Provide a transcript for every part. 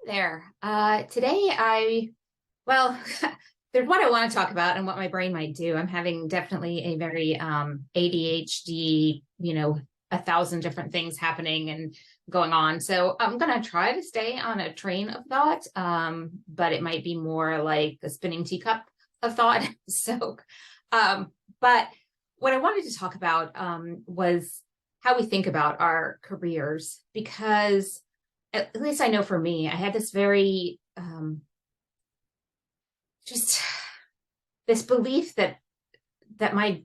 There. Today well, there's what I want to talk about and what my brain might do. I'm having definitely a very ADHD, 1,000 different things happening and going on. So I'm gonna try to stay on a train of thought, but it might be more like a spinning teacup of thought. So, but what I wanted to talk about was how we think about our careers, because at least I know for me, I had this very just this belief that my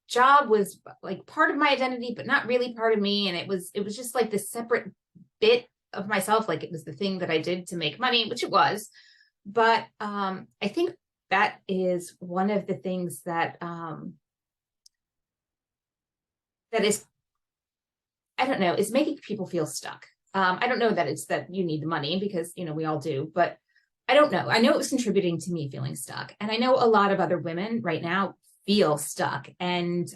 job was like part of my identity, but not really part of me. And it was just like this separate bit of myself. Like it was the thing that I did to make money, which it was. But I think that is one of the things that is, I don't know, is making people feel stuck. I don't know that it's that you need the money because, we all do, but I don't know. I know it was contributing to me feeling stuck. And I know a lot of other women right now feel stuck, and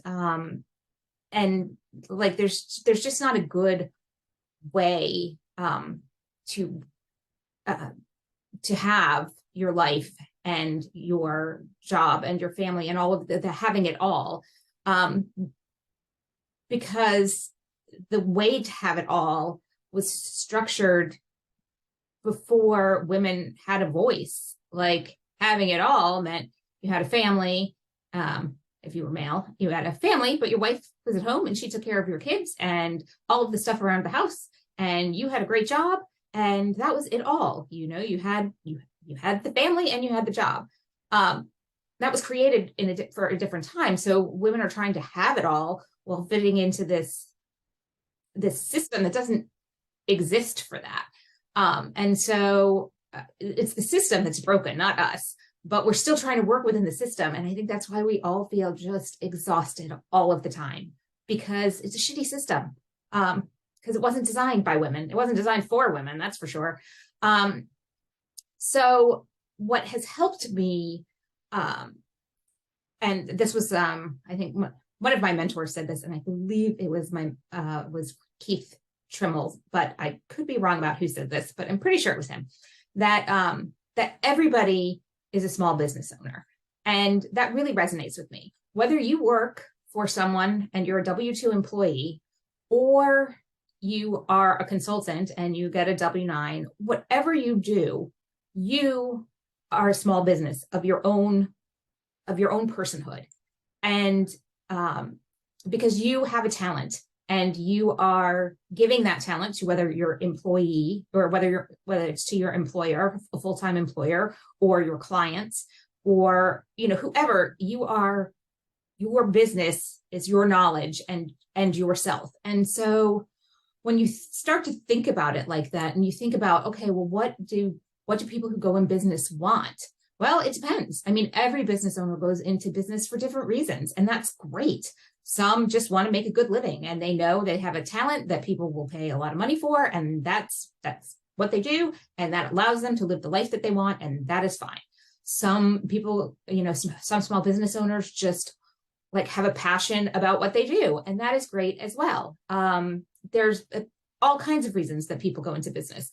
like there's just not a good way to to have your life and your job and your family and all of the having it all, because the way to have it all was structured before women had a voice. Like having it all meant you had a family. If you were male, you had a family, but your wife was at home and she took care of your kids and all of the stuff around the house. And you had a great job, and that was it all. You had the family and you had the job. That was created for a different time. So women are trying to have it all while fitting into this system that doesn't exist for that. And so it's the system that's broken, not us, but we're still trying to work within the system. And I think that's why we all feel just exhausted all of the time, because it's a shitty system. Because it wasn't designed by women. It wasn't designed for women, that's for sure. So what has helped me, and this was, I think one of my mentors said this, and I believe it was was Keith Trimmel, but I could be wrong about who said this, but I'm pretty sure it was him, that that everybody is a small business owner. And that really resonates with me. Whether you work for someone and you're a W-2 employee, or you are a consultant and you get a W-9, whatever you do, you are a small business of your own personhood. And because you have a talent, and you are giving that talent to whether your employee or whether it's to your employer, a full-time employer, or your clients, or whoever you are. Your business is your knowledge and yourself. And so when you start to think about it like that, and you think about, okay, well, what do people who go in business want? Well, it depends. I mean, every business owner goes into business for different reasons, and that's great. Some just want to make a good living, and they know they have a talent that people will pay a lot of money for, and that's what they do, and that allows them to live the life that they want, and that is fine. Some people, some small business owners just like have a passion about what they do, and that is great as well. There's all kinds of reasons that people go into business.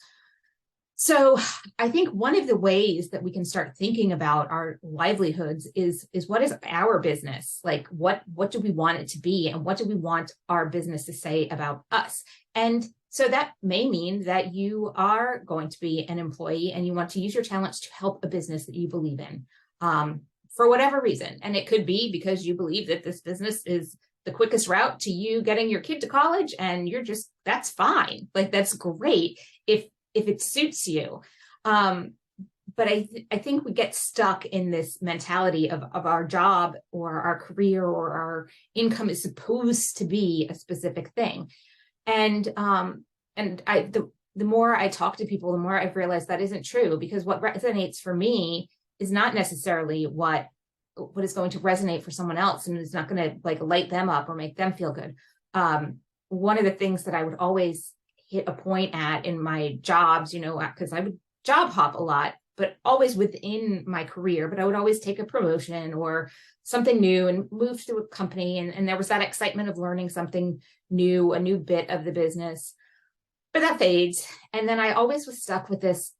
So I think one of the ways that we can start thinking about our livelihoods is what is our business? Like what do we want it to be, and what do we want our business to say about us? And so that may mean that you are going to be an employee and you want to use your talents to help a business that you believe in, for whatever reason. And it could be because you believe that this business is the quickest route to you getting your kid to college, and that's fine. Like that's great if it suits you. But I think we get stuck in this mentality of our job or our career or our income is supposed to be a specific thing. And the more I talk to people, the more I've realized that isn't true, because what resonates for me is not necessarily what is going to resonate for someone else, and it's not going to like light them up or make them feel good. One of the things that I would always hit a point at in my jobs, because I would job hop a lot, but always within my career, but I would always take a promotion or something new and move to a company. And there was that excitement of learning something new, a new bit of the business, but that fades. And then I always was stuck with this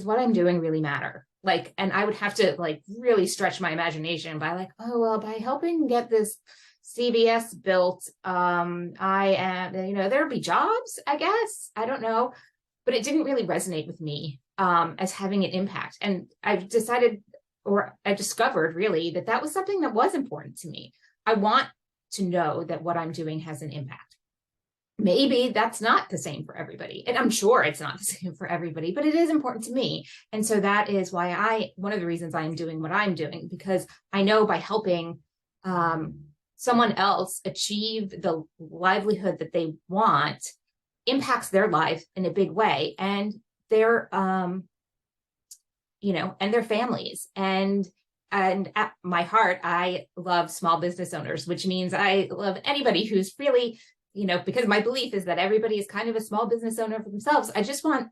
what I'm doing really matter? Like, and I would have to like really stretch my imagination by like, oh, well, by helping get this CVS built, I am, there'll be jobs, I guess. I don't know, but it didn't really resonate with me as having an impact. And I've decided, or I discovered really, that was something that was important to me. I want to know that what I'm doing has an impact. Maybe that's not the same for everybody. And I'm sure it's not the same for everybody, but it is important to me. And so that is why one of the reasons I'm doing what I'm doing, because I know by helping someone else achieve the livelihood that they want impacts their life in a big way, and their, and their families. And at my heart, I love small business owners, which means I love anybody who's really, because my belief is that everybody is kind of a small business owner for themselves. I just want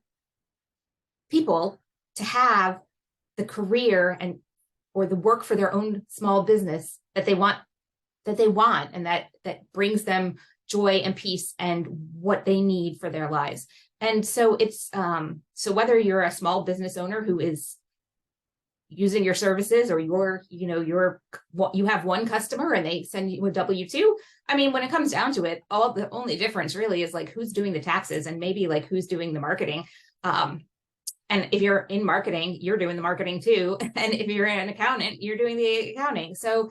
people to have the career or the work for their own small business that they want, and that brings them joy and peace and what they need for their lives. And so it's, so whether you're a small business owner who is using your services, or you have one customer and they send you a W-2. I mean, when it comes down to it, the only difference really is like who's doing the taxes and maybe like who's doing the marketing. And if you're in marketing, you're doing the marketing too. And if you're an accountant, you're doing the accounting. So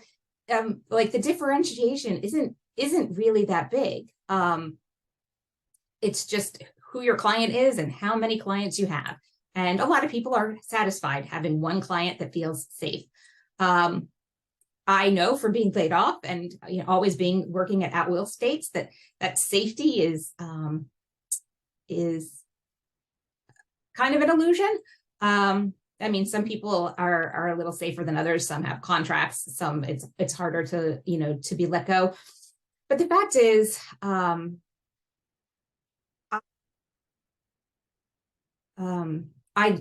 like the differentiation isn't really that big. It's just who your client is and how many clients you have. And a lot of people are satisfied having one client that feels safe. I know from being laid off and always working at will states that safety is kind of an illusion. I mean, some people are a little safer than others. Some have contracts. Some it's harder to to be let go. But the fact is, I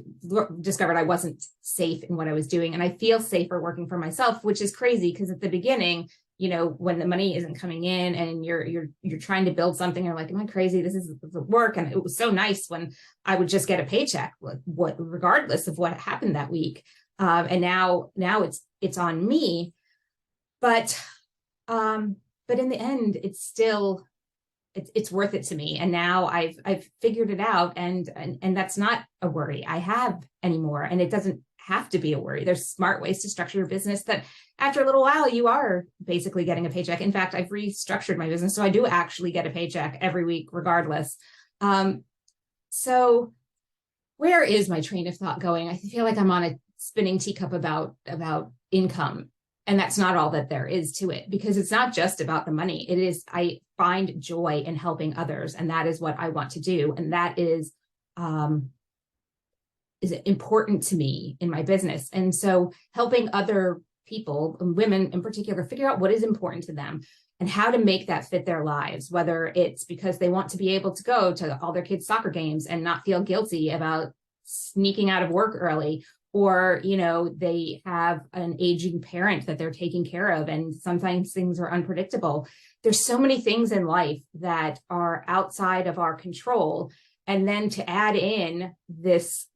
discovered I wasn't safe in what I was doing, and I feel safer working for myself, which is crazy because at the beginning, when the money isn't coming in and you're trying to build something, you're like, am I crazy? This is the work. And it was so nice when I would just get a paycheck, regardless of what happened that week. And now it's on me, but in the end, it's still, it's worth it to me. And now I've figured it out, and that's not a worry I have anymore. And it doesn't have to be a worry. There's smart ways to structure your business that after a little while, you are basically getting a paycheck. In fact, I've restructured my business, so I do actually get a paycheck every week, regardless. So where is my train of thought going? I feel like I'm on a spinning teacup about income. And that's not all that there is to it, because it's not just about the money. It is, I find joy in helping others, and that is what I want to do. And that is important to me in my business. And so helping other people, women in particular, figure out what is important to them and how to make that fit their lives, whether it's because they want to be able to go to all their kids' soccer games and not feel guilty about sneaking out of work early, or, they have an aging parent that they're taking care of, and sometimes things are unpredictable. There's so many things in life that are outside of our control. And then to add in this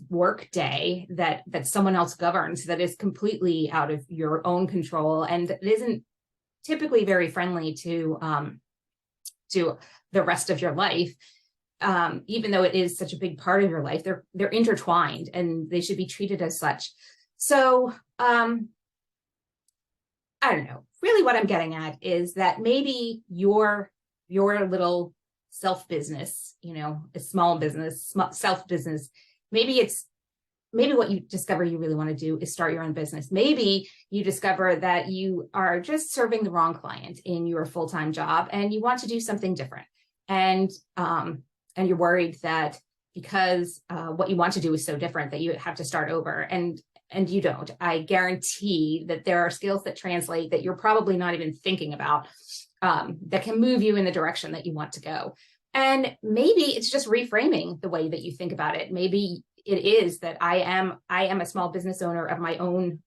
work day that someone else governs, that is completely out of your own control, and it isn't typically very friendly to the rest of your life. Even though it is such a big part of your life, they're intertwined and they should be treated as such. So I don't know. Really what I'm getting at is that maybe your little self business, a small business, self business, maybe what you discover you really want to do is start your own business. Maybe you discover that you are just serving the wrong client in your full-time job and you want to do something different. And you're worried that because what you want to do is so different that you have to start over, and you don't. I guarantee that there are skills that translate that you're probably not even thinking about, that can move you in the direction that you want to go. And maybe it's just reframing the way that you think about it. Maybe it is that I am a small business owner of my own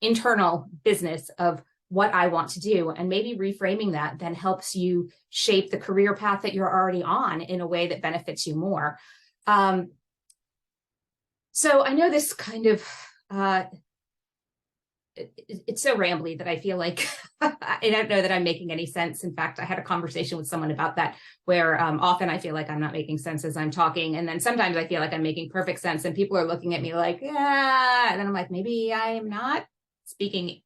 internal business of what I want to do. And maybe reframing that then helps you shape the career path that you're already on in a way that benefits you more. So I know this kind of, it's so rambly that I feel like I don't know that I'm making any sense. In fact, I had a conversation with someone about that, where often I feel like I'm not making sense as I'm talking. And then sometimes I feel like I'm making perfect sense and people are looking at me like, yeah. And then I'm like, maybe I am not speaking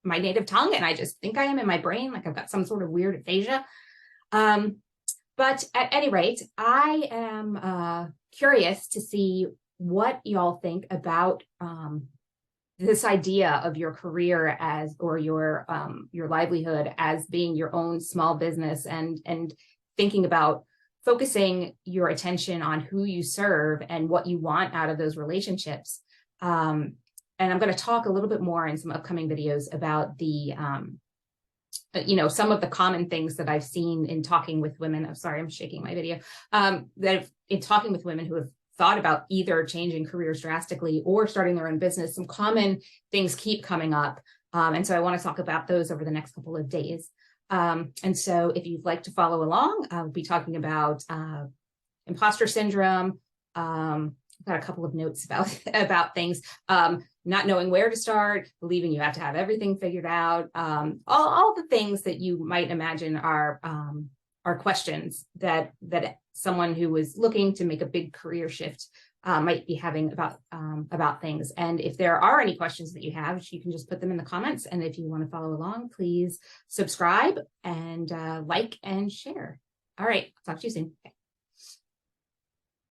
my native tongue and I just think I am in my brain, like I've got some sort of weird aphasia. But at any rate, I am curious to see what y'all think about this idea of your career as, or your livelihood as being your own small business, and thinking about focusing your attention on who you serve and what you want out of those relationships. And I'm going to talk a little bit more in some upcoming videos about the some of the common things that I've seen in talking with women. I'm sorry, I'm shaking my video. That in talking with women who have thought about either changing careers drastically or starting their own business, some common things keep coming up. And so I want to talk about those over the next couple of days. And so if you'd like to follow along, I'll be talking about imposter syndrome. I've got a couple of notes about things, not knowing where to start, believing you have to have everything figured out, all the things that you might imagine are questions that someone who is looking to make a big career shift might be having about things. And if there are any questions that you have, you can just put them in the comments. And if you want to follow along, please subscribe and like and share. All right, talk to you soon.